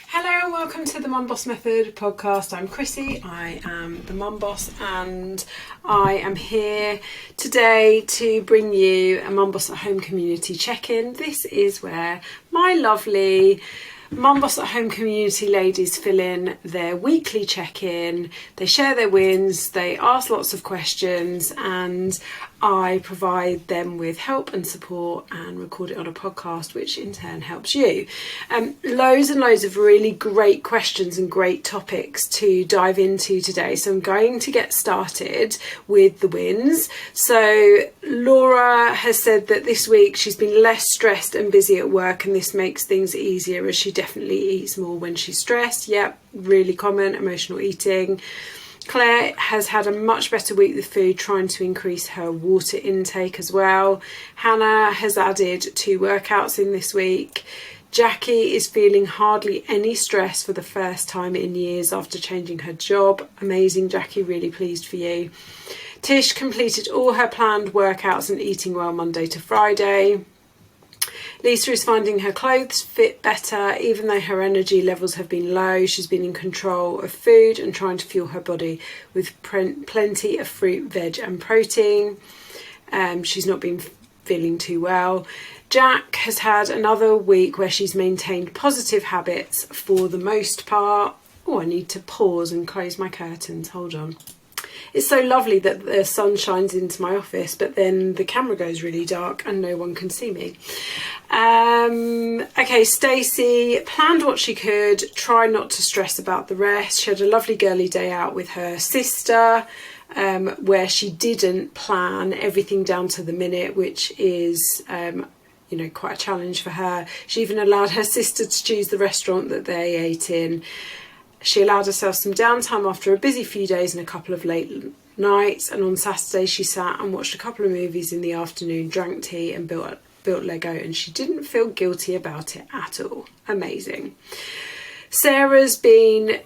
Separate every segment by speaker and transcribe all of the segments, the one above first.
Speaker 1: Hello and welcome to the Mum Boss Method podcast. I'm Chrissy, I am the Mum Boss, and I am here today to bring you a Mum Boss at Home community check-in. This is where my lovely Mum Boss at Home community ladies fill in their weekly check-in. They share their wins, they ask lots of questions, and I provide them with help and support and record it on a podcast, which in turn helps you. Loads and loads of really great questions and great topics to dive into today. So I'm going to get started with the wins. So Laura has said that this week she's been less stressed and busy at work, and this makes things easier as she definitely eats more when she's stressed. Yep, really common, emotional eating. Claire has had a much better week with food, trying to increase her water intake as well. Hannah has added 2 workouts in this week. Jackie is feeling hardly any stress for the first time in years after changing her job. Amazing, Jackie, really pleased for you. Tish completed all her planned workouts and eating well Monday to Friday. Lisa is finding her clothes fit better, even though her energy levels have been low. She's been in control of food and trying to fuel her body with plenty of fruit, veg and protein. She's not been feeling too well. Jack has had another week where she's maintained positive habits for the most part. Oh, I need to pause and close my curtains. Hold on. It's so lovely that the sun shines into my office, but then the camera goes really dark and no one can see me. Okay, Stacey planned what she could, try not to stress about the rest. She had a lovely girly day out with her sister, where she didn't plan everything down to the minute, which is quite a challenge for her. She even allowed her sister to choose the restaurant that they ate in. She allowed herself some downtime after a busy few days and a couple of late nights, and on Saturday she sat and watched a couple of movies in the afternoon, drank tea and built Lego, and she didn't feel guilty about it at all. Amazing. Sarah's been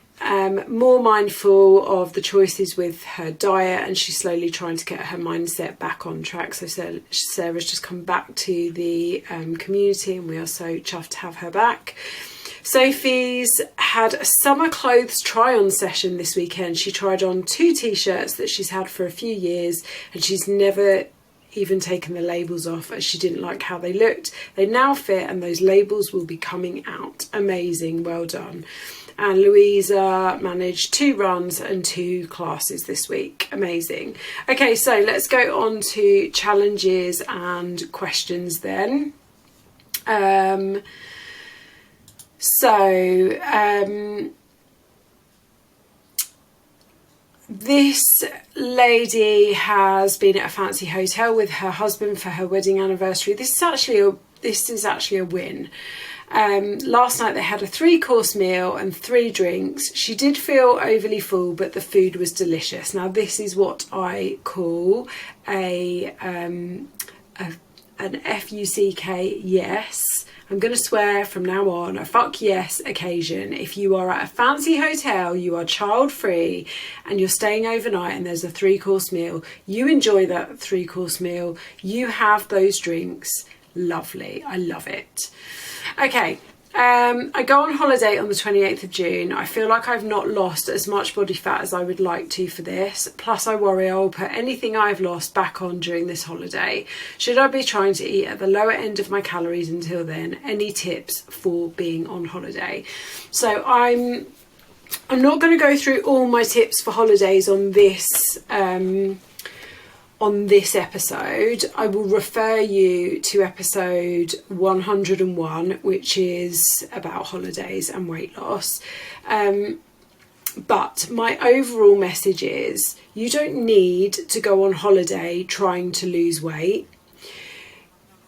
Speaker 1: more mindful of the choices with her diet, and she's slowly trying to get her mindset back on track. So Sarah's just come back to the community, and we are so chuffed to have her back. Sophie's had a summer clothes try-on session this weekend. She tried on 2 t-shirts that she's had for a few years, and she's never even taken the labels off as she didn't like how they looked. They now fit, and those labels will be coming out. Amazing, well done. And Louisa managed 2 runs and 2 classes this week. Amazing. Okay, so let's go on to challenges and questions then. This lady has been at a fancy hotel with her husband for her wedding anniversary. This is actually a win. Last night they had a 3-course meal and 3 drinks. She did feel overly full, but the food was delicious. Now this is what I call an FUCK yes. I'm going to swear from now on, a fuck yes occasion. If you are at a fancy hotel, you are child free and you're staying overnight and there's a 3-course meal, you enjoy that 3-course meal, you have those drinks. Lovely. I love it. Okay. I go on holiday on the 28th of June. I feel like I've not lost as much body fat as I would like to for this. Plus I worry I will put anything I've lost back on during this holiday. Should I be trying to eat at the lower end of my calories until then? Any tips for being on holiday? So I'm not going to go through all my tips for holidays on this episode. I will refer you to episode 101, which is about holidays and weight loss. But my overall message is you don't need to go on holiday trying to lose weight.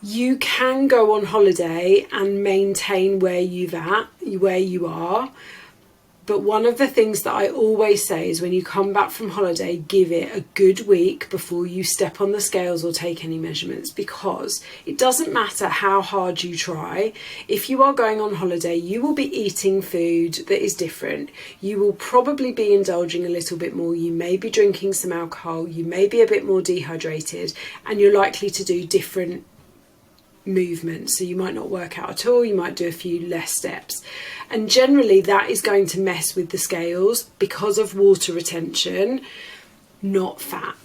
Speaker 1: You can go on holiday and maintain where you are. But one of the things that I always say is when you come back from holiday, give it a good week before you step on the scales or take any measurements, because it doesn't matter how hard you try. If you are going on holiday, you will be eating food that is different. You will probably be indulging a little bit more. You may be drinking some alcohol. You may be a bit more dehydrated, and you're likely to do different movement. So you might not work out at all, you might do a few less steps. And generally that is going to mess with the scales because of water retention, not fat.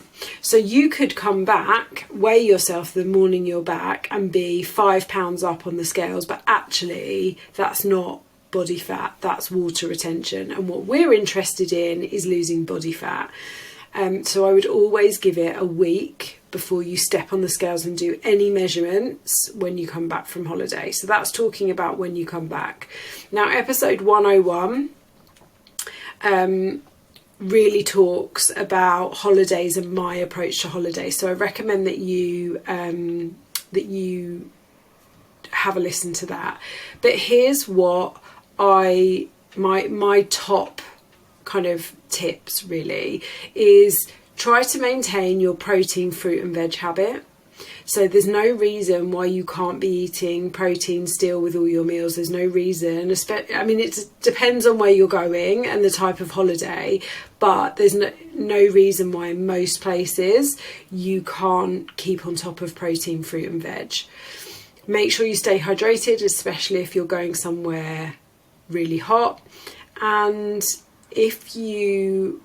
Speaker 1: So you could come back, weigh yourself the morning you're back and be 5 pounds up on the scales, but actually that's not body fat, that's water retention. And what we're interested in is losing body fat. So I would always give it a week before you step on the scales and do any measurements when you come back from holiday. So that's talking about when you come back. Now, episode 101 really talks about holidays and my approach to holidays. So I recommend that you have a listen to that. But here's what my top kind of tips really is: try to maintain your protein, fruit and veg habit. So there's no reason why you can't be eating protein still with all your meals. There's no reason. I mean, it depends on where you're going and the type of holiday, but there's no reason why in most places you can't keep on top of protein, fruit and veg. Make sure you stay hydrated, especially if you're going somewhere really hot. And if you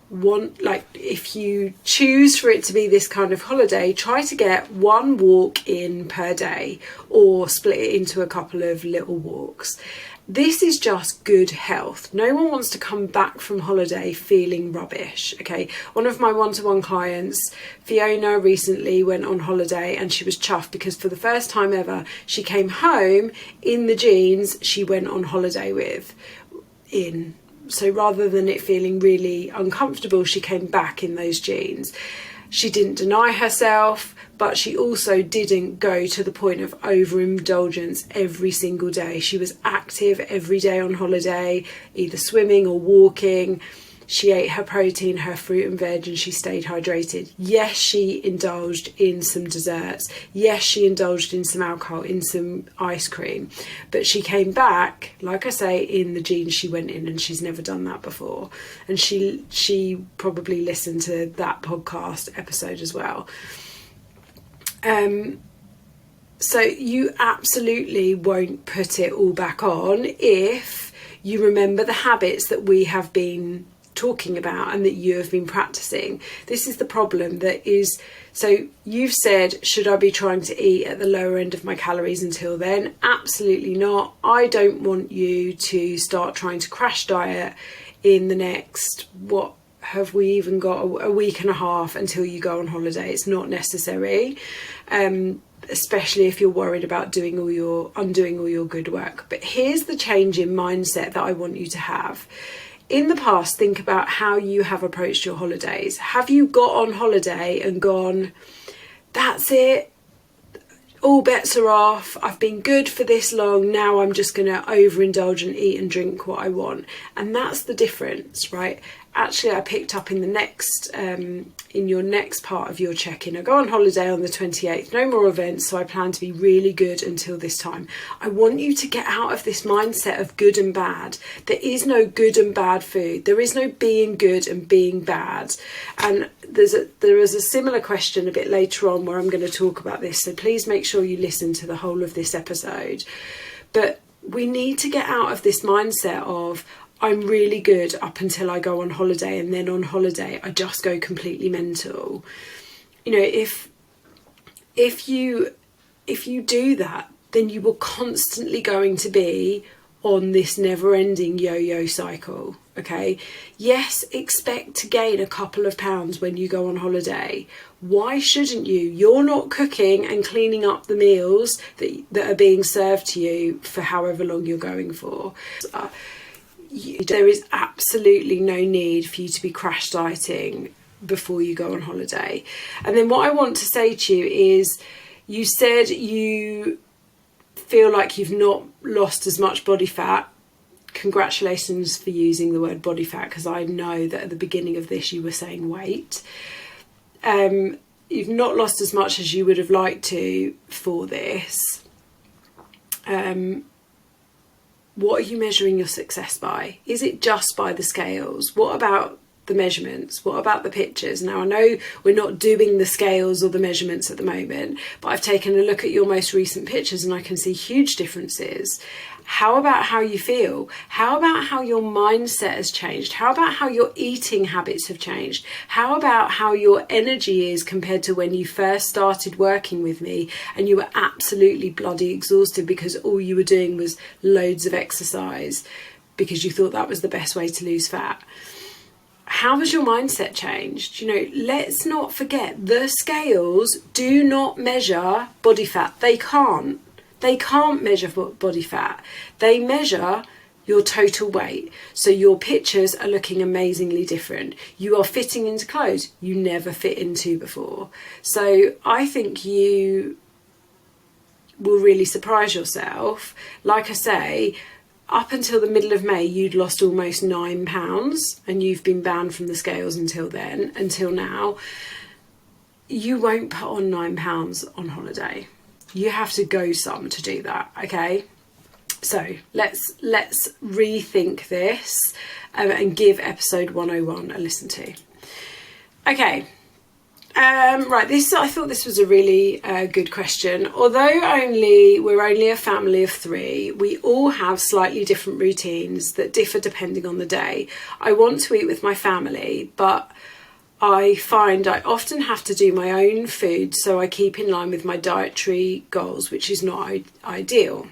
Speaker 1: if you choose for it to be this kind of holiday, try to get one walk in per day or split it into a couple of little walks. This is just good health. No one wants to come back from holiday feeling rubbish, okay? One of my one-to-one clients, Fiona, recently went on holiday and she was chuffed because for the first time ever, she came home in the jeans she went on holiday with. So rather than it feeling really uncomfortable, she came back in those jeans. She didn't deny herself, but she also didn't go to the point of overindulgence every single day. She was active every day on holiday, either swimming or walking. She ate her protein, her fruit and veg, and she stayed hydrated. Yes, she indulged in some desserts. Yes, she indulged in some alcohol, in some ice cream. But she came back, like I say, in the jeans she went in, and she's never done that before. And she probably listened to that podcast episode as well. So you absolutely won't put it all back on if you remember the habits that we have been talking about and that you have been practicing. This is the problem that is, so you've said, should I be trying to eat at the lower end of my calories until then? Absolutely not. I don't want you to start trying to crash diet in the next, what have we even got, a week and a half until you go on holiday. It's not necessary, especially if you're worried about undoing all your good work. But here's the change in mindset that I want you to have. In the past, think about how you have approached your holidays. Have you got on holiday and gone, that's it, all bets are off, I've been good for this long, now I'm just going to overindulge and eat and drink what I want? And that's the difference, right? Actually, I picked up in the next, in your next part of your check-in. I go on holiday on the 28th, no more events, so I plan to be really good until this time. I want you to get out of this mindset of good and bad. There is no good and bad food. There is no being good and being bad. And there is a similar question a bit later on where I'm going to talk about this, so please make sure you listen to the whole of this episode. But we need to get out of this mindset of, I'm really good up until I go on holiday, and then on holiday I just go completely mental. You know, if you do that, then you are constantly going to be on this never-ending yo-yo cycle, okay? Yes, expect to gain a couple of pounds when you go on holiday. Why shouldn't you? You're not cooking and cleaning up the meals that are being served to you for however long you're going for. There is absolutely no need for you to be crash dieting before you go on holiday. And then what I want to say to you is, you said you feel like you've not lost as much body fat. Congratulations for using the word body fat, because I know that at the beginning of this you were saying weight. You've not lost as much as you would have liked to for this. What are you measuring your success by? Is it just by the scales? What about the measurements? What about the pictures? Now, I know we're not doing the scales or the measurements at the moment, but I've taken a look at your most recent pictures and I can see huge differences. How about how you feel? How about how your mindset has changed? How about how your eating habits have changed? How about how your energy is compared to when you first started working with me and you were absolutely bloody exhausted because all you were doing was loads of exercise because you thought that was the best way to lose fat? How has your mindset changed? You know, let's not forget, the scales do not measure body fat. They can't. They can't measure body fat. They measure your total weight. So your pictures are looking amazingly different. You are fitting into clothes you never fit into before. So I think you will really surprise yourself. Like I say, up until the middle of May, you'd lost almost 9 pounds and you've been banned from the scales until then, until now. You won't put on 9 pounds on holiday. You have to go some to do that, okay? So let's rethink this and give episode 101 a listen to. Okay, right. I thought this was a really good question. Although we're only a family of 3, we all have slightly different routines that differ depending on the day. I want to eat with my family, but I find I often have to do my own food, so I keep in line with my dietary goals, which is not ideal.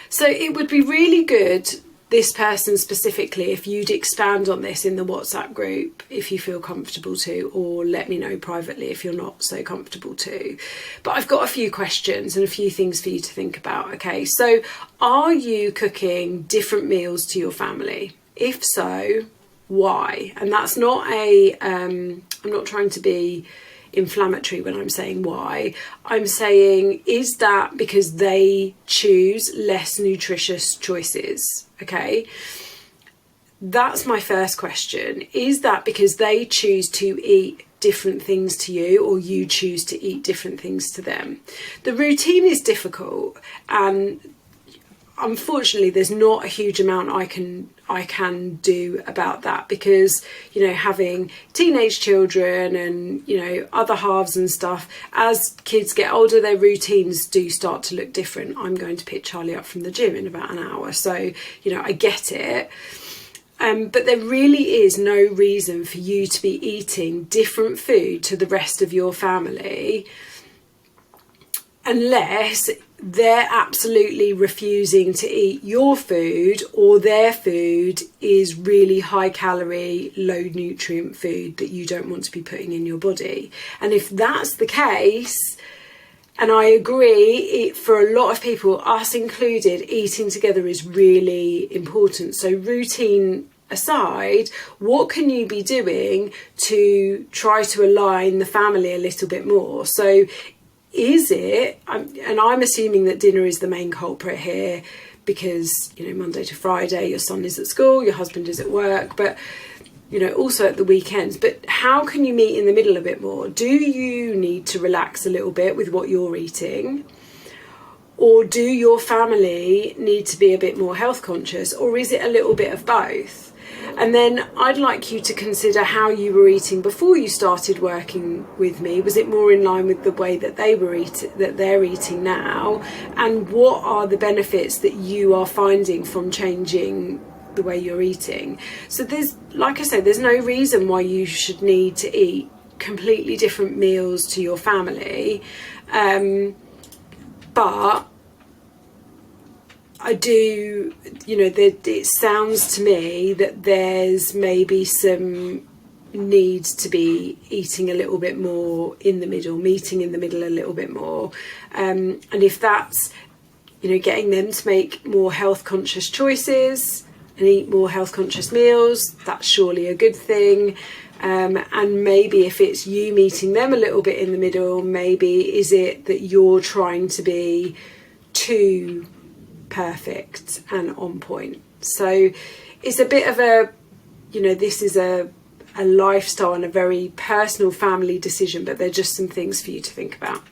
Speaker 1: So it would be really good, this person specifically, if you'd expand on this in the WhatsApp group, if you feel comfortable to, or let me know privately if you're not so comfortable to. But I've got a few questions and a few things for you to think about. Okay, so are you cooking different meals to your family? If so, why? And that's not I'm not trying to be inflammatory when I'm saying why. I'm saying, is that because they choose less nutritious choices? Okay, that's my first question. Is that because they choose to eat different things to you, or you choose to eat different things to them? The routine is difficult, and unfortunately there's not a huge amount I can do about that, because, you know, having teenage children and, you know, other halves and stuff, as kids get older their routines do start to look different. I'm going to pick Charlie up from the gym in about an hour, so, you know, I get it. But there really is no reason for you to be eating different food to the rest of your family unless they're absolutely refusing to eat your food, or their food is really high calorie, low nutrient food that you don't want to be putting in your body. And if that's the case, and I agree, for a lot of people, us included, eating together is really important. So routine aside, what can you be doing to try to align the family a little bit more? So is it, and I'm assuming that dinner is the main culprit here, because, you know, Monday to Friday your son is at school, your husband is at work, but, you know, also at the weekends. But how can you meet in the middle a bit more? Do you need to relax a little bit with what you're eating? Or do your family need to be a bit more health conscious? Or is it a little bit of both? And then I'd like you to consider how you were eating before you started working with me. Was it more in line with the way that they're eating now? And what are the benefits that you are finding from changing the way you're eating? So there's, like I said, there's no reason why you should need to eat completely different meals to your family. But I do, you know, it sounds to me that there's maybe some need to be eating a little bit more in the middle, meeting in the middle a little bit more. And if that's, you know, getting them to make more health conscious choices and eat more health conscious meals, that's surely a good thing. And maybe if it's you meeting them a little bit in the middle, maybe is it that you're trying to be too perfect and on point? So it's a bit of a, you know, this is a lifestyle and a very personal family decision, but they're just some things for you to think about.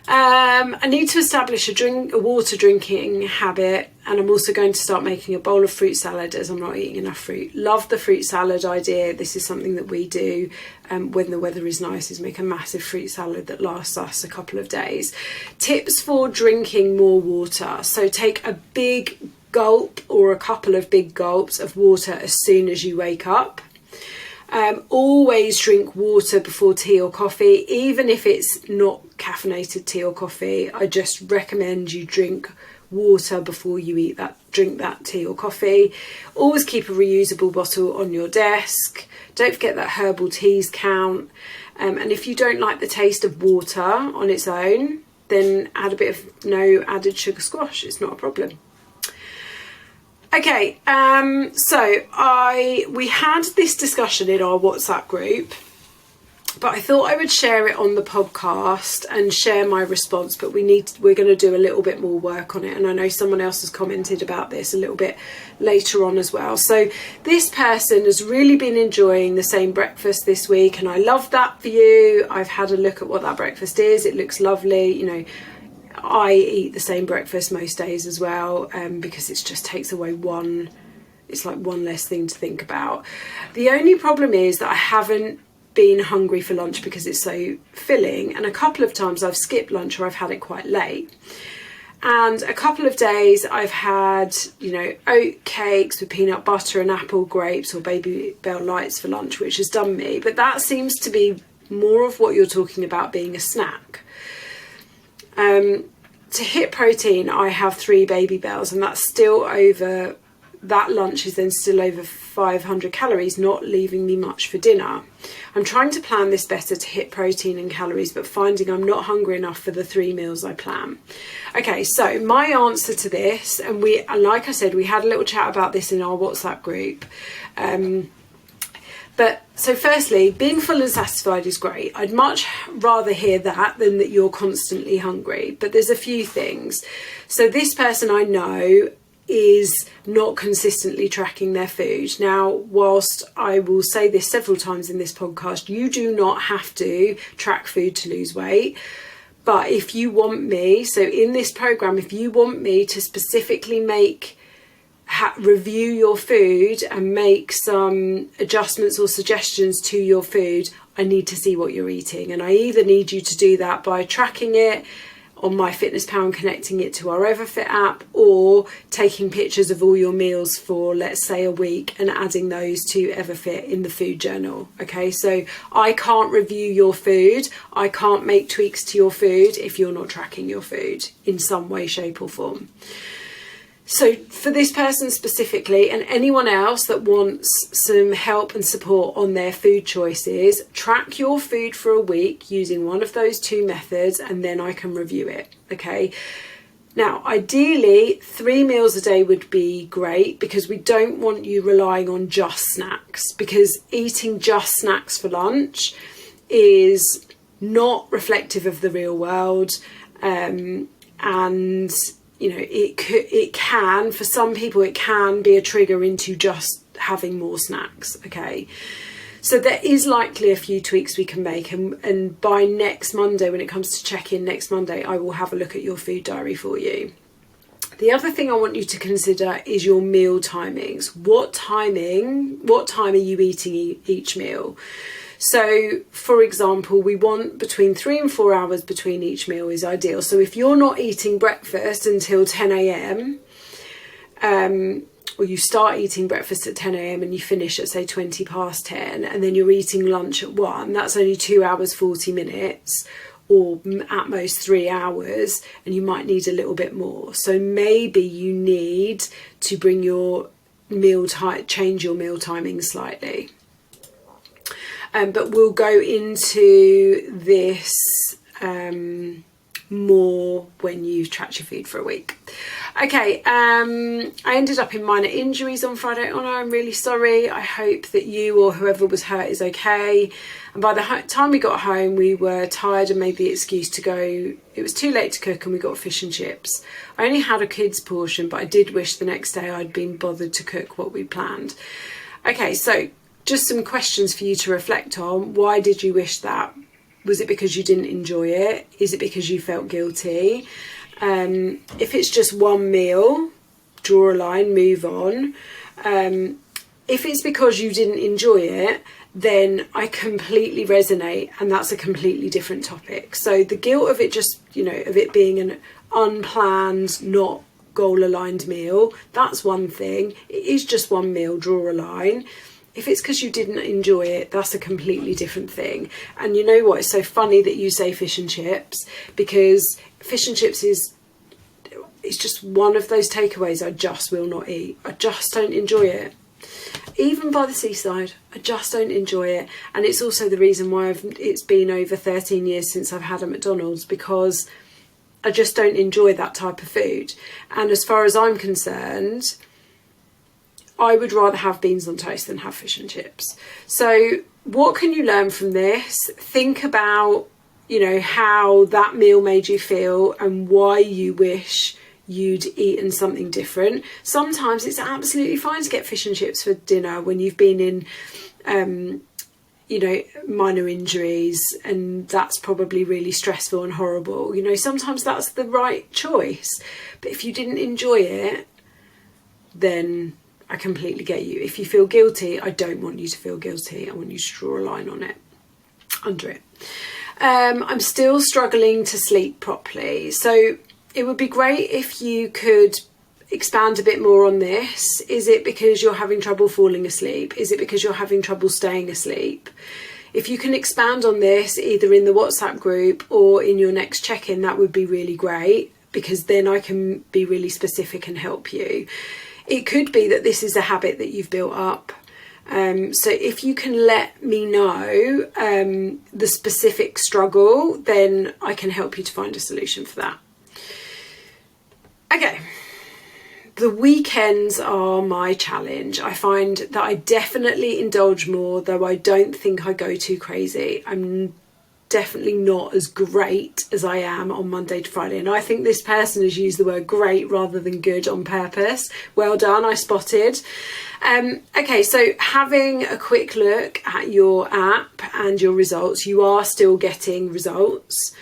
Speaker 1: I need to establish a water drinking habit, and I'm also going to start making a bowl of fruit salad as I'm not eating enough fruit. Love the fruit salad idea. This is something that we do when the weather is nice, is make a massive fruit salad that lasts us a couple of days. Tips for drinking more water. So take a big gulp or a couple of big gulps of water as soon as you wake up. Always drink water before tea or coffee, even if it's not caffeinated tea or coffee. I just recommend you drink water before you drink that tea or coffee. Always keep a reusable bottle on your desk. Don't forget that herbal teas count. And if you don't like the taste of water on its own, then add a bit of no added sugar squash. It's not a problem. Okay, so we had this discussion in our WhatsApp group, but I thought I would share it on the podcast and share my response, but we're going to do a little bit more work on it, and I know someone else has commented about this a little bit later on as well. So this person has really been enjoying the same breakfast this week, and I love that for you. I've had a look at what that breakfast is. It looks lovely. You know, I eat the same breakfast most days as well, because it just takes away it's like one less thing to think about. The only problem is that I haven't been hungry for lunch because it's so filling, and a couple of times I've skipped lunch or I've had it quite late. And a couple of days I've had, oat cakes with peanut butter and apple grapes or Babybel Lights for lunch, which has done me. But that seems to be more of what you're talking about being a snack. To hit protein, I have 3 Babybels, and that lunch is then still over 500 calories, not leaving me much for dinner. I'm trying to plan this better to hit protein and calories, but finding I'm not hungry enough for the 3 meals I plan. Okay, so my answer to this, and like I said, we had a little chat about this in our WhatsApp group. So firstly, being full and satisfied is great. I'd much rather hear that than that you're constantly hungry. But there's a few things. So this person I know is not consistently tracking their food. Now, whilst I will say this several times in this podcast, you do not have to track food to lose weight. But if you want me, so in this program, if you want me to specifically review your food and make some adjustments or suggestions to your food, I need to see what you're eating, and I either need you to do that by tracking it on MyFitnessPal and connecting it to our Everfit app, or taking pictures of all your meals for, let's say, a week and adding those to Everfit in the food journal. Okay, so I can't review your food, I can't make tweaks to your food if you're not tracking your food in some way, shape or form. So for this person specifically, and anyone else that wants some help and support on their food choices, track your food for a week using one of those 2 methods, and then I can review it. Okay. Now, ideally, 3 meals a day would be great, because we don't want you relying on just snacks, because eating just snacks for lunch is not reflective of the real world, and it can, for some people, it can be a trigger into just having more snacks. Okay, so there is likely a few tweaks we can make, and by next Monday, when it comes to check-in next Monday, I will have a look at your food diary for you. The other thing I want you to consider is your meal timings. What time are you eating each meal? So, for example, we want between 3 and 4 hours between each meal is ideal. So if you're not eating breakfast until 10 a.m, or you start eating breakfast at 10 a.m. and you finish at, say, 20 past 10, and then you're eating lunch at 1, that's only 2 hours, 40 minutes, or at most 3 hours, and you might need a little bit more. So maybe you need to bring your change your meal timing slightly. But we'll go into this more when you've tracked your food for a week. Okay, I ended up in minor injuries on Friday. Oh no, I'm really sorry. I hope that you or whoever was hurt is okay. And by the time we got home, we were tired and made the excuse to go. It was too late to cook, and we got fish and chips. I only had a kid's portion, but I did wish the next day I'd been bothered to cook what we planned. Okay, so just some questions for you to reflect on. Why did you wish that? Was it because you didn't enjoy it? Is it because you felt guilty? If it's just one meal, draw a line, move on. If it's because you didn't enjoy it, then I completely resonate, and that's a completely different topic. So the guilt of it, just, you know, of it being an unplanned, not goal aligned meal, that's one thing. It is just one meal, draw a line. If it's because you didn't enjoy it, that's a completely different thing. And you know what, it's so funny that you say fish and chips, because fish and chips it's just one of those takeaways I just will not eat. I just don't enjoy it. Even by the seaside, I just don't enjoy it. And it's also the reason why it's been over 13 years since I've had a McDonald's, because I just don't enjoy that type of food. And as far as I'm concerned, I would rather have beans on toast than have fish and chips. So what can you learn from this? Think about, you know, how that meal made you feel and why you wish you'd eaten something different. Sometimes it's absolutely fine to get fish and chips for dinner when you've been in, you know, minor injuries, and that's probably really stressful and horrible. You know, sometimes that's the right choice. But if you didn't enjoy it, then I completely get you. If you feel guilty, I don't want you to feel guilty. I want you to draw a line on it, under it. I'm still struggling to sleep properly. So it would be great if you could expand a bit more on this. Is it because you're having trouble falling asleep? Is it because you're having trouble staying asleep? If you can expand on this, either in the WhatsApp group or in your next check-in, that would be really great, because then I can be really specific and help you. It could be that this is a habit that you've built up. So if you can let me know the specific struggle, then I can help you to find a solution for that. Okay, the weekends are my challenge. I find that I definitely indulge more, though I don't think I go too crazy. I'm definitely not as great as I am on Monday to Friday. And I think this person has used the word great rather than good on purpose. Well done, I spotted. Okay, so having a quick look at your app and your results, you are still getting results,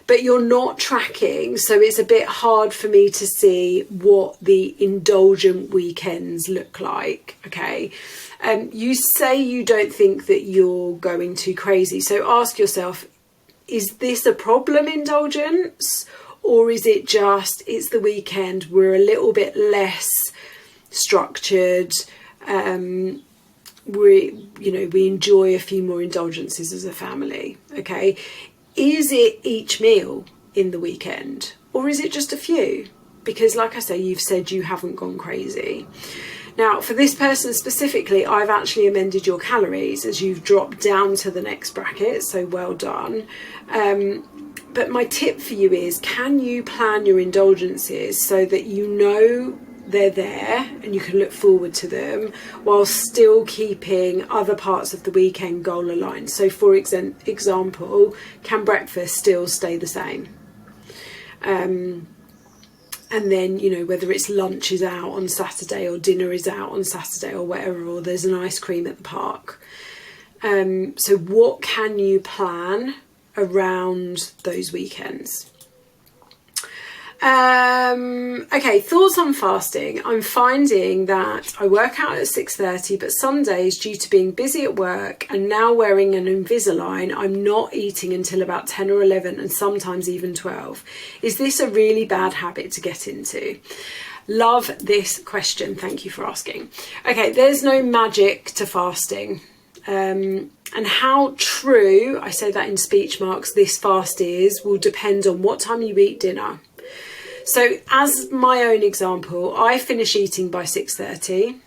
Speaker 1: but you're not tracking, so it's a bit hard for me to see what the indulgent weekends look like, okay? You say you don't think that you're going too crazy, so ask yourself, is this a problem, indulgence? Or is it just, it's the weekend, we're a little bit less structured, we enjoy a few more indulgences as a family, okay? Is it each meal in the weekend, or is it just a few? Because like I say, you've said you haven't gone crazy. Now, for this person specifically, I've actually amended your calories as you've dropped down to the next bracket, so well done. But my tip for you is, can you plan your indulgences so that you know they're there and you can look forward to them, while still keeping other parts of the weekend goal aligned? So for example, can breakfast still stay the same? And then, you know, whether it's lunch is out on Saturday or dinner is out on Saturday or whatever, or there's an ice cream at the park. So what can you plan around those weekends? Okay, thoughts on fasting. I'm finding that I work out at 6:30, but some days, due to being busy at work and now wearing an Invisalign, I'm not eating until about 10 or 11 and sometimes even 12. Is this a really bad habit to get into? Love this question. Thank you for asking. Okay, there's no magic to fasting. And how true, I say that in speech marks, this fast is will depend on what time you eat dinner. So as my own example, I finish eating by 6:30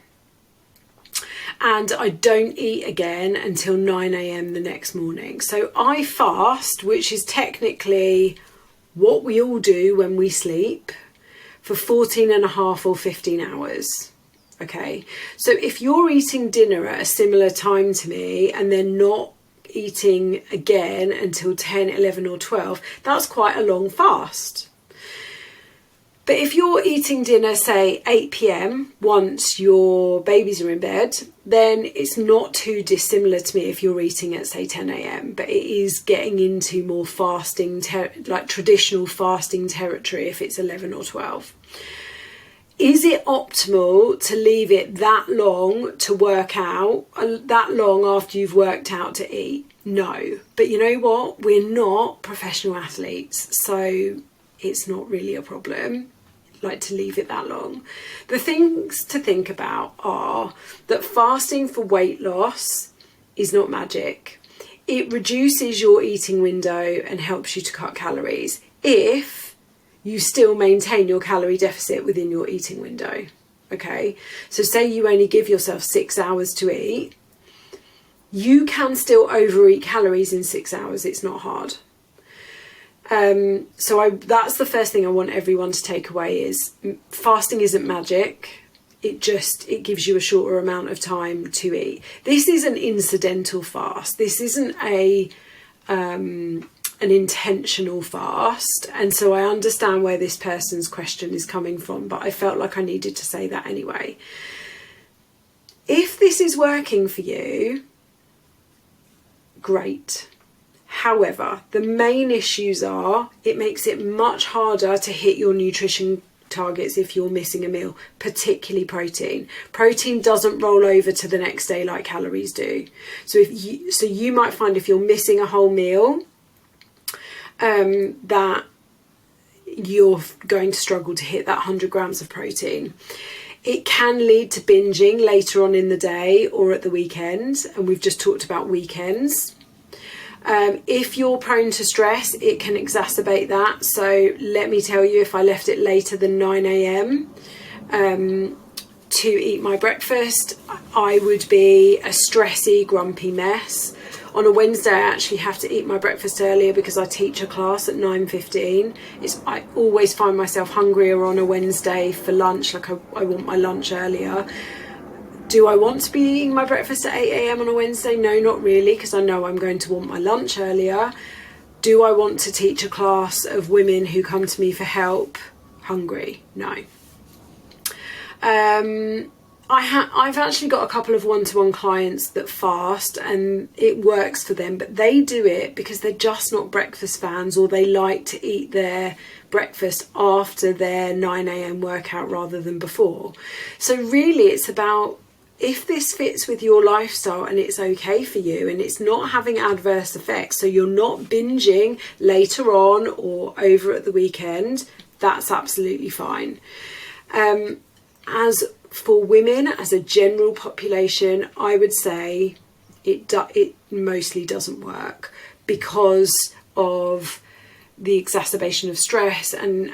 Speaker 1: and I don't eat again until 9 a.m. the next morning. So I fast, which is technically what we all do when we sleep, for 14 and a half or 15 hours. Okay, so if you're eating dinner at a similar time to me and then not eating again until 10, 11 or 12, that's quite a long fast. But if you're eating dinner, say 8 p.m, once your babies are in bed, then it's not too dissimilar to me if you're eating at, say, 10 a.m. But it is getting into more fasting, like traditional fasting territory if it's 11 or 12. Is it optimal to leave it that long to work out, that long after you've worked out to eat? No. But you know what? We're not professional athletes, so it's not really a problem, like, to leave it that long. The things to think about are that fasting for weight loss is not magic. It reduces your eating window and helps you to cut calories if you still maintain your calorie deficit within your eating window. Okay, so say you only give yourself 6 hours to eat, you can still overeat calories in 6 hours. It's not hard. That's the first thing I want everyone to take away is fasting isn't magic. It gives you a shorter amount of time to eat. This is an incidental fast. This isn't an intentional fast. And so I understand where this person's question is coming from, but I felt like I needed to say that anyway. If this is working for you, great. However, the main issues are it makes it much harder to hit your nutrition targets if you're missing a meal, particularly protein. Protein doesn't roll over to the next day like calories do. So you might find if you're missing a whole meal, that you're going to struggle to hit that 100 grams of protein. It can lead to binging later on in the day or at the weekend, and we've just talked about weekends. If you're prone to stress, it can exacerbate that. So let me tell you, if I left it later than 9 a.m. To eat my breakfast, I would be a stressy, grumpy mess. On a Wednesday, I actually have to eat my breakfast earlier because I teach a class at 9:15. I always find myself hungrier on a Wednesday for lunch, like I want my lunch earlier. Do I want to be eating my breakfast at 8 a.m. on a Wednesday? No, not really, because I know I'm going to want my lunch earlier. Do I want to teach a class of women who come to me for help hungry? No. I've actually got a couple of one-to-one clients that fast and it works for them, but they do it because they're just not breakfast fans, or they like to eat their breakfast after their 9 a.m. workout rather than before. So really it's about, if this fits with your lifestyle and it's okay for you and it's not having adverse effects, so you're not binging later on or over at the weekend, that's absolutely fine. As for women, as a general population, I would say it mostly doesn't work because of the exacerbation of stress and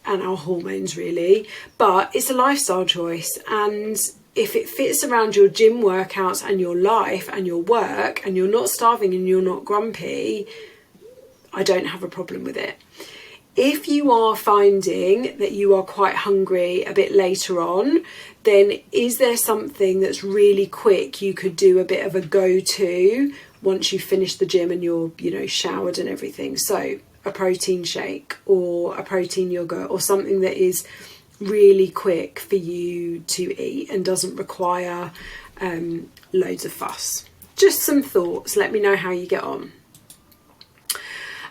Speaker 1: our hormones, really. But it's a lifestyle choice, and if it fits around your gym workouts and your life and your work, and you're not starving and you're not grumpy, I don't have a problem with it. If you are finding that you are quite hungry a bit later on, then is there something that's really quick you could do a bit of a go-to once you've finished the gym and you're, showered and everything? So a protein shake or a protein yogurt, or something that is really quick for you to eat and doesn't require loads of fuss. Just some thoughts. Let me know how you get on.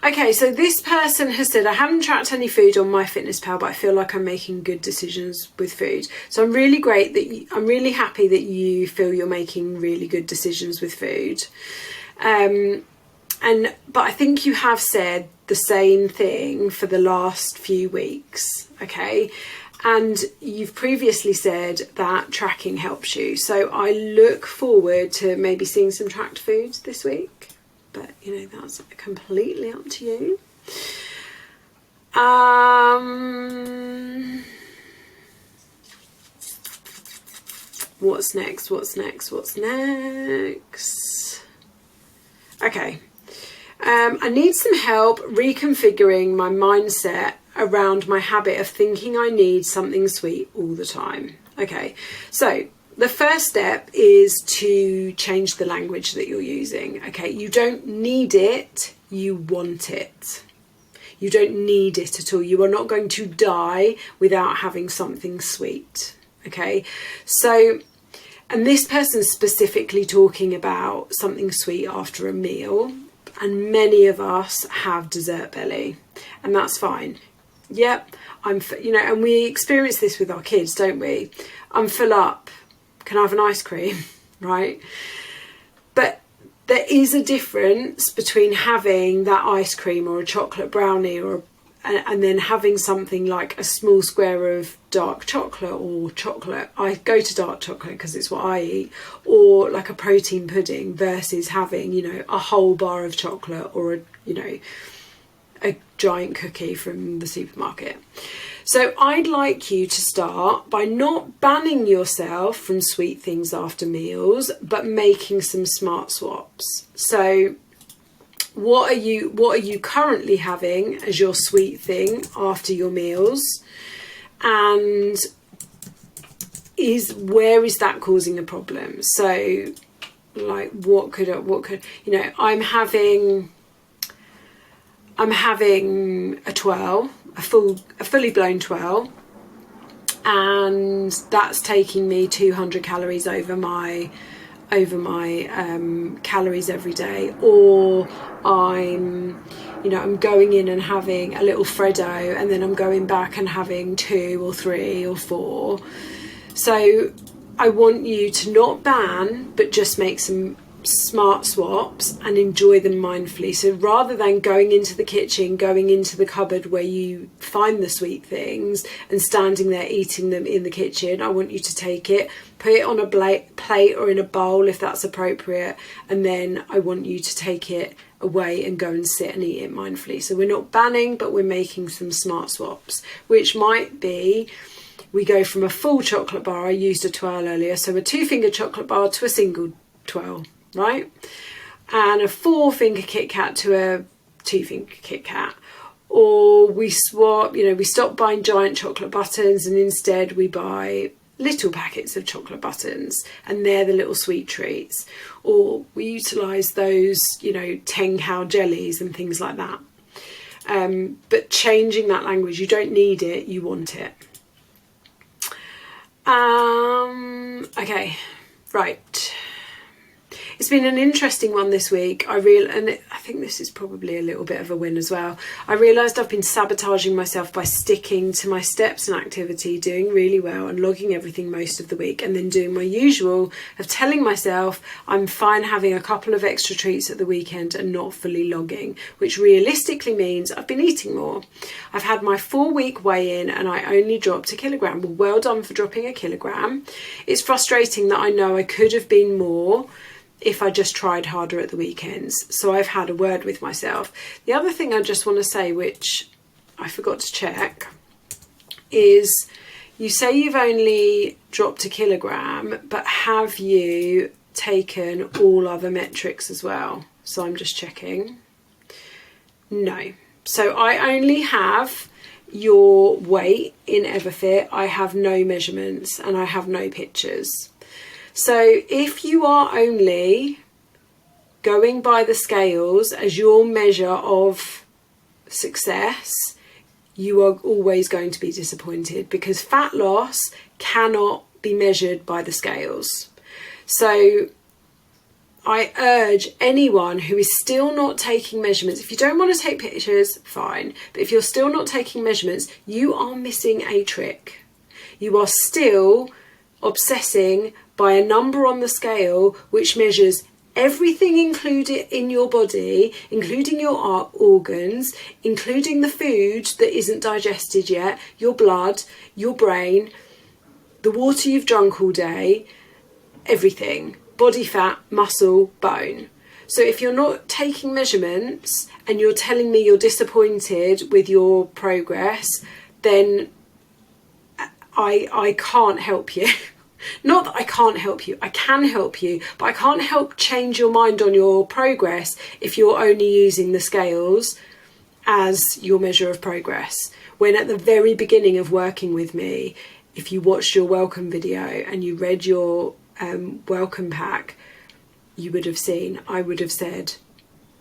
Speaker 1: Okay, so this person has said, I haven't tracked any food on MyFitnessPal, but I feel like I'm making good decisions with food. So I'm really happy that you feel you're making really good decisions with food. But I think you have said the same thing for the last few weeks, okay? And you've previously said that tracking helps you. So I look forward to maybe seeing some tracked foods this week. But, that's completely up to you. What's next? Okay. I need some help reconfiguring my mindset around my habit of thinking I need something sweet all the time. Okay, so the first step is to change the language that you're using. Okay, you don't need it, you want it. You don't need it at all. You are not going to die without having something sweet. Okay, so, and this person's specifically talking about something sweet after a meal, and many of us have dessert belly, and that's fine. Yep, and we experience this with our kids, don't we? I'm full up, can I have an ice cream, right? But there is a difference between having that ice cream or a chocolate brownie and then having something like a small square of dark chocolate or chocolate. I go to dark chocolate because it's what I eat, or like a protein pudding versus having, a whole bar of chocolate or a giant cookie from the supermarket. So I'd like you to start by not banning yourself from sweet things after meals, but making some smart swaps. So what are you currently having as your sweet thing after your meals? And where is that causing a problem? So like what could I'm having a twirl, a fully blown twirl, and that's taking me 200 calories over my calories every day. Or I'm going in and having a little Freddo, and then I'm going back and having 2 or 3 or 4. So I want you to not ban, but just make some smart swaps and enjoy them mindfully. So rather than going into the kitchen, going into the cupboard where you find the sweet things and standing there eating them in the kitchen, I want you to take it, put it on a plate or in a bowl if that's appropriate, and then I want you to take it away and go and sit and eat it mindfully. So we're not banning, but we're making some smart swaps, which might be we go from a full chocolate bar, I used a twirl earlier, so a 2-finger chocolate bar to a single twirl, right? And a 4-finger Kit Kat to a 2-finger Kit Kat. Or we swap, we stop buying giant chocolate buttons and instead we buy little packets of chocolate buttons, and they're the little sweet treats. Or we utilise those, 10 cow jellies and things like that. But changing that language, you don't need it, you want it. Okay, right. It's been an interesting one this week. I think this is probably a little bit of a win as well. I realised I've been sabotaging myself by sticking to my steps and activity, doing really well and logging everything most of the week, and then doing my usual of telling myself I'm fine having a couple of extra treats at the weekend and not fully logging, which realistically means I've been eating more. I've had my 4-week weigh-in and I only dropped 1 kilogram. Well done for dropping 1 kilogram. It's frustrating that I know I could have been more if I just tried harder at the weekends. So I've had a word with myself. The other thing I just want to say, which I forgot to check, is you say you've only dropped 1 kilogram, but have you taken all other metrics as well? So I'm just checking. No. So I only have your weight in Everfit. I have no measurements and I have no pictures. So if you are only going by the scales as your measure of success, you are always going to be disappointed, because fat loss cannot be measured by the scales. So I urge anyone who is still not taking measurements, if you don't want to take pictures, fine, but if you're still not taking measurements, you are missing a trick. You are still obsessing by a number on the scale which measures everything included in your body, including your organs, including the food that isn't digested yet, your blood, your brain, the water you've drunk all day, everything, body fat, muscle, bone. So if you're not taking measurements and you're telling me you're disappointed with your progress, then I can't help you. Not that I can't help you, I can help you, but I can't help change your mind on your progress if you're only using the scales as your measure of progress. When at the very beginning of working with me, if you watched your welcome video and you read your welcome pack, you would have seen, I would have said,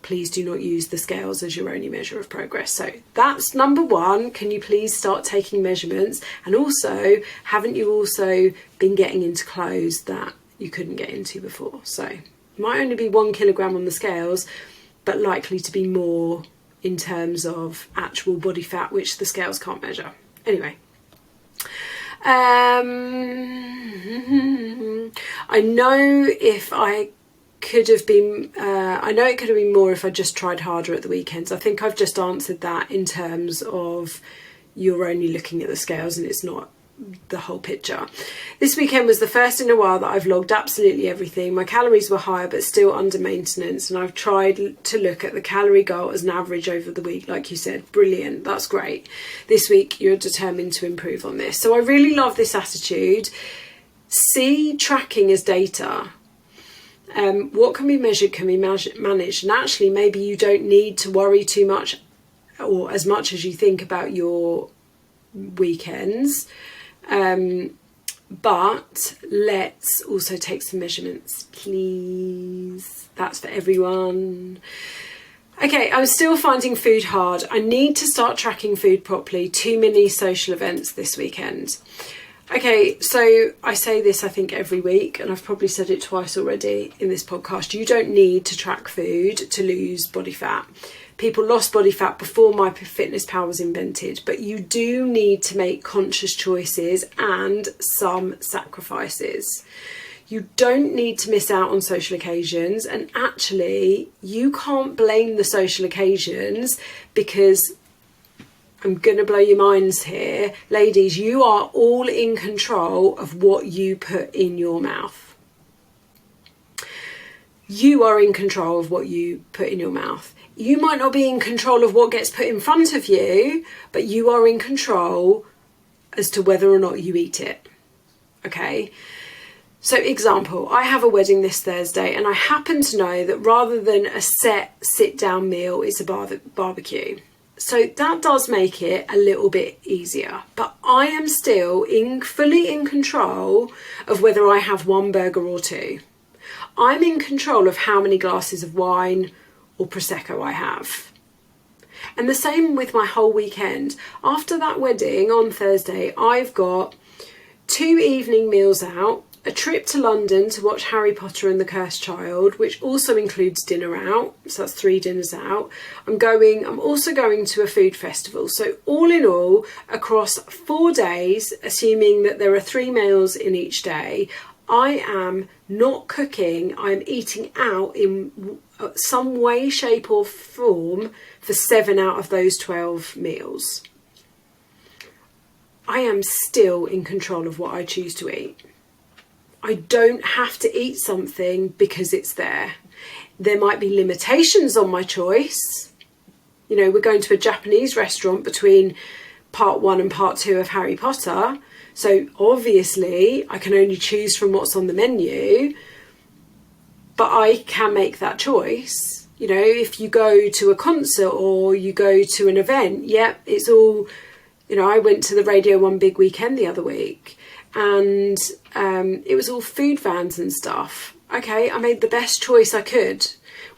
Speaker 1: please do not use the scales as your only measure of progress. So that's number one. Can you please start taking measurements? And also, haven't you also been getting into clothes that you couldn't get into before? So it might only be 1 kilogram on the scales, but likely to be more in terms of actual body fat, which the scales can't measure. Anyway. I know it could have been more if I just tried harder at the weekends. I think I've just answered that in terms of you're only looking at the scales and it's not the whole picture. This weekend was the first in a while that I've logged absolutely everything. My calories were higher but still under maintenance, and I've tried to look at the calorie goal as an average over the week. Like you said, brilliant, that's great. This week you're determined to improve on this. So I really love this attitude. See tracking as data. What can be measured can be managed, and actually maybe you don't need to worry too much or as much as you think about your weekends. But let's also take some measurements, please. That's for everyone. Okay, I'm still finding food hard. I need to start tracking food properly. Too many social events this weekend. Okay, so I say this, I think, every week, and I've probably said it twice already in this podcast. You don't need to track food to lose body fat. People lost body fat before MyFitnessPal was invented, but you do need to make conscious choices and some sacrifices. You don't need to miss out on social occasions, and actually you can't blame the social occasions, because I'm going to blow your minds here. Ladies, you are all in control of what you put in your mouth. You are in control of what you put in your mouth. You might not be in control of what gets put in front of you, but you are in control as to whether or not you eat it. Okay? So, example, I have a wedding this Thursday, and I happen to know that rather than a set sit-down meal, it's a barbecue. So that does make it a little bit easier, but I am still fully in control of whether I have one burger or two. I'm in control of how many glasses of wine or Prosecco I have. And the same with my whole weekend. After that wedding on Thursday, I've got 2 evening meals out, a trip to London to watch Harry Potter and the Cursed Child, which also includes dinner out, so that's 3 dinners out. I'm also going to a food festival. So all in all, across 4 days, assuming that there are 3 meals in each day, I am not cooking, I'm eating out in some way, shape or form for 7 out of those 12 meals. I am still in control of what I choose to eat. I don't have to eat something because it's there. There might be limitations on my choice. You know, we're going to a Japanese restaurant between part 1 and part 2 of Harry Potter. So obviously I can only choose from what's on the menu, but I can make that choice. You know, if you go to a concert or you go to an event, it's all, you know, I went to the Radio 1 Big Weekend the other week, and it was all food vans and stuff. Okay, I made the best choice I could,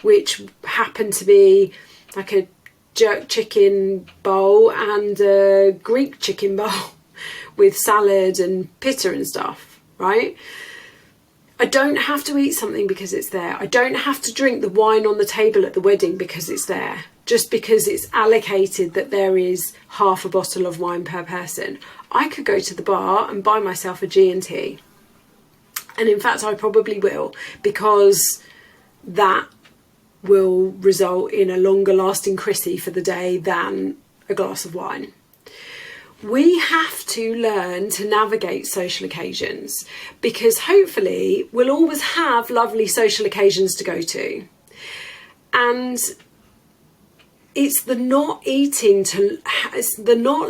Speaker 1: which happened to be like a jerk chicken bowl and a Greek chicken bowl with salad and pita and stuff, right? I don't have to eat something because it's there. I don't have to drink the wine on the table at the wedding because it's there, just because it's allocated that there is half a bottle of wine per person. I could go to the bar and buy myself a G&T. And in fact, I probably will, because that will result in a longer lasting Chrissy for the day than a glass of wine. We have to learn to navigate social occasions, because hopefully we'll always have lovely social occasions to go to. And it's the not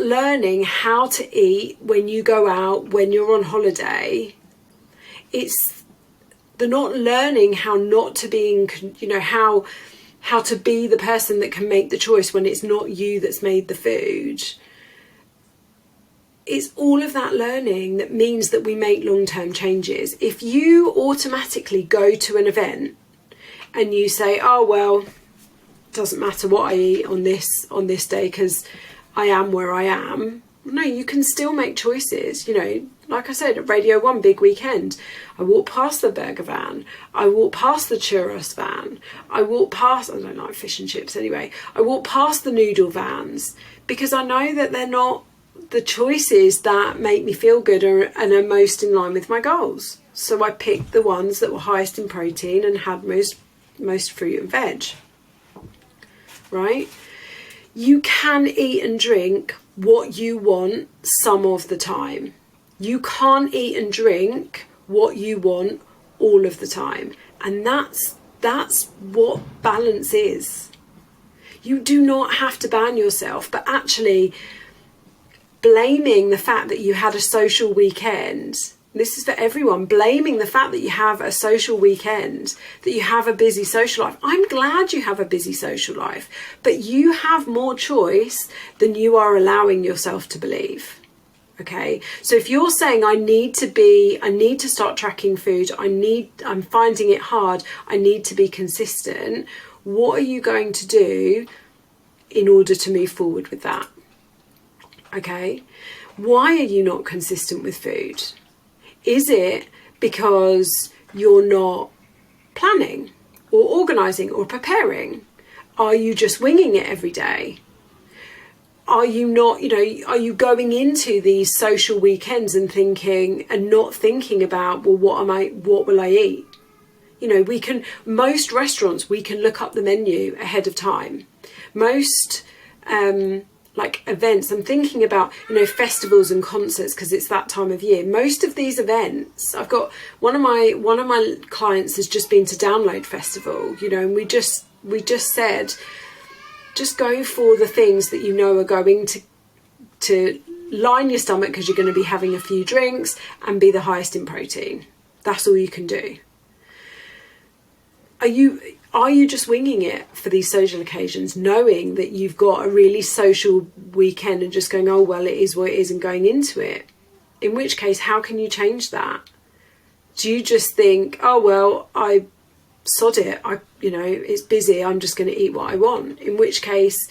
Speaker 1: learning how to eat when you go out, when you're on holiday. It's the not learning how not to be how to be the person that can make the choice when it's not you that's made the food. It's all of that learning that means that we make long-term changes. If you automatically go to an event and you say, oh, well, doesn't matter what I eat on this day because I am where I am. No, you can still make choices. You know, like I said, at Radio 1 big weekend, I walk past the burger van, I walk past the churros van, I walk past, I don't like fish and chips anyway, I walk past the noodle vans, because I know that they're not the choices that make me feel good and are most in line with my goals. So I picked the ones that were highest in protein and had most fruit and veg. Right? You can eat and drink what you want some of the time. You can't eat and drink what you want all of the time. And that's what balance is. You do not have to ban yourself, but actually blaming the fact that you had a social weekend, this is for everyone, blaming the fact that you have a social weekend, that you have a busy social life. I'm glad you have a busy social life, but you have more choice than you are allowing yourself to believe. Okay, so if you're saying I need to start tracking food, I'm finding it hard, I need to be consistent, what are you going to do in order to move forward with that? Okay, why are you not consistent with food? Is it because you're not planning or organising or preparing? Are you just winging it every day? Are you not, are you going into these social weekends and not thinking about, well, what will I eat? Most restaurants, we can look up the menu ahead of time. Most, events, I'm thinking about, festivals and concerts, because it's that time of year. Most of these events, I've got one of my clients has just been to Download Festival, and we just said, just go for the things that are going to line your stomach, because you're going to be having a few drinks, and be the highest in protein. That's all you can do. Are you just winging it for these social occasions, knowing that you've got a really social weekend and just going, oh, well, it is what it is, and going into it? In which case, how can you change that? Do you just think, oh, well, I sod it, it's busy, I'm just going to eat what I want? In which case,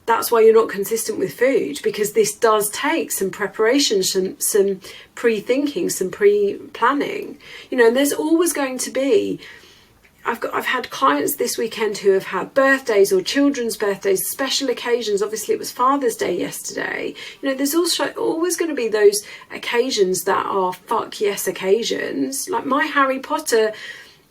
Speaker 1: that's why you're not consistent with food, because this does take some preparation, some pre-thinking, some pre-planning, and there's always going to be, I've had clients this weekend who have had birthdays or children's birthdays, special occasions. Obviously it was Father's Day yesterday. There's also always going to be those occasions that are fuck yes occasions. Like my Harry Potter,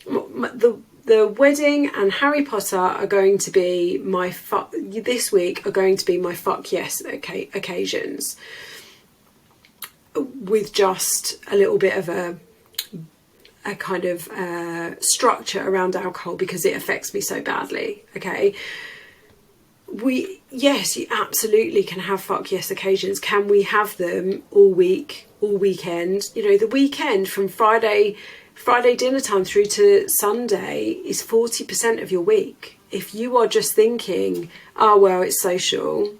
Speaker 1: the wedding and Harry Potter are going to be this week are going to be my fuck yes occasions, with just a little bit of a kind of structure around alcohol, because it affects me so badly. Okay, yes, you absolutely can have fuck yes occasions. Can we have them all week, all weekend? The weekend from Friday dinner time through to Sunday is 40% of your week. If you are just thinking, oh, well, it's social,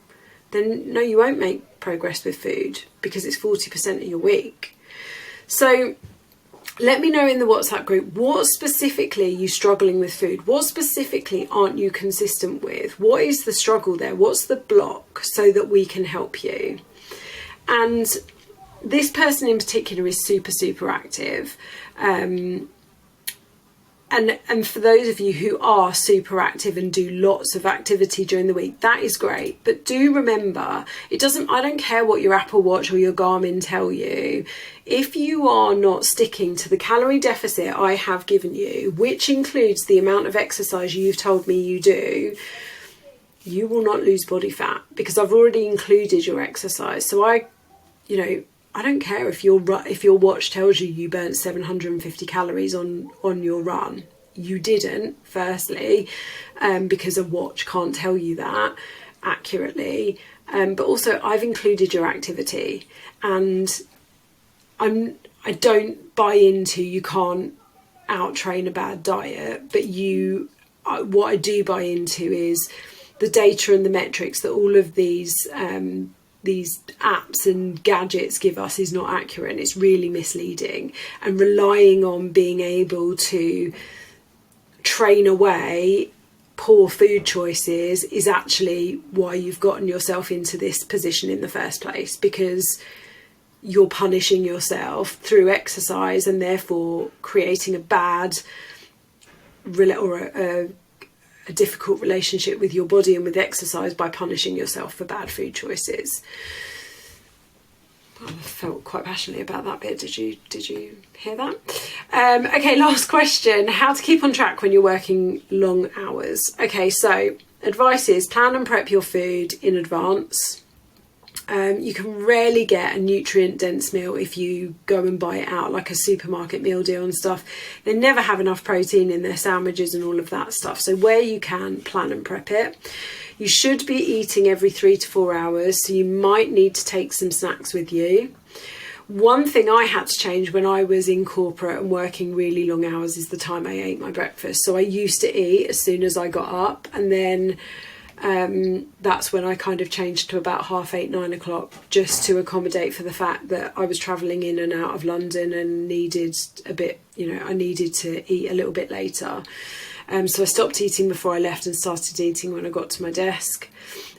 Speaker 1: then no, you won't make progress with food, because it's 40% of your week. So let me know in the WhatsApp group, what specifically are you struggling with food? What specifically aren't you consistent with? What is the struggle there? What's the block, so that we can help you? And this person in particular is super, super active. And for those of you who are super active and do lots of activity during the week, that is great. But do remember, I don't care what your Apple Watch or your Garmin tell you. If you are not sticking to the calorie deficit I have given you, which includes the amount of exercise you've told me you do, you will not lose body fat, because I've already included your exercise. So I don't care if your watch tells you burnt 750 calories on your run. You didn't, firstly, because a watch can't tell you that accurately. But also, I've included your activity, and I don't buy into you can't out-train a bad diet. But what I do buy into is the data and the metrics that all of these apps and gadgets give us is not accurate, and it's really misleading. And relying on being able to train away poor food choices is actually why you've gotten yourself into this position in the first place, because you're punishing yourself through exercise and therefore creating a bad or a difficult relationship with your body and with exercise by punishing yourself for bad food choices. I felt quite passionately about that bit. Did you hear that? Okay, last question. How to keep on track when you're working long hours. Okay, so advice is plan and prep your food in advance. You can rarely get a nutrient dense meal if you go and buy it out, like a supermarket meal deal and stuff. They never have enough protein in their sandwiches and all of that stuff. So where you can, plan and prep it. You should be eating every 3 to 4 hours, so you might need to take some snacks with you. One thing I had to change when I was in corporate and working really long hours is the time I ate my breakfast. So I used to eat as soon as I got up, and then that's when I kind of changed to about 8:30, 9 o'clock, just to accommodate for the fact that I was travelling in and out of London and needed a bit, I needed to eat a little bit later. So I stopped eating before I left and started eating when I got to my desk.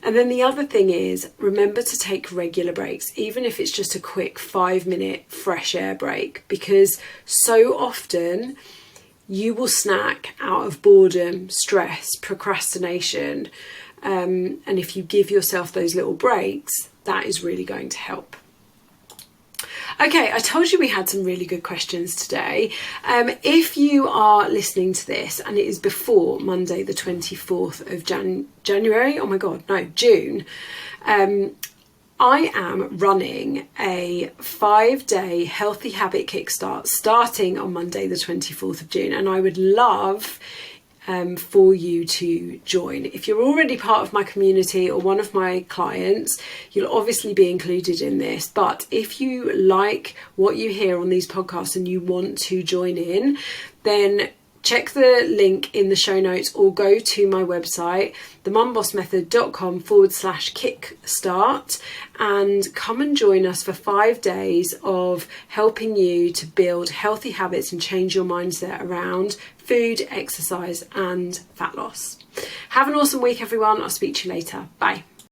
Speaker 1: And then the other thing is, remember to take regular breaks, even if it's just a quick 5-minute fresh air break, because so often you will snack out of boredom, stress, procrastination. And if you give yourself those little breaks, that is really going to help. Okay, I told you we had some really good questions today. If you are listening to this and it is before Monday the 24th of June, I am running a 5-day Healthy Habit Kickstart starting on Monday the 24th of June, and I would love for you to join. If you're already part of my community or one of my clients, you'll obviously be included in this. But if you like what you hear on these podcasts and you want to join in, then check the link in the show notes or go to my website, themumbossmethod.com/kickstart, and come and join us for 5 days of helping you to build healthy habits and change your mindset around food, exercise, and fat loss. Have an awesome week, everyone. I'll speak to you later. Bye.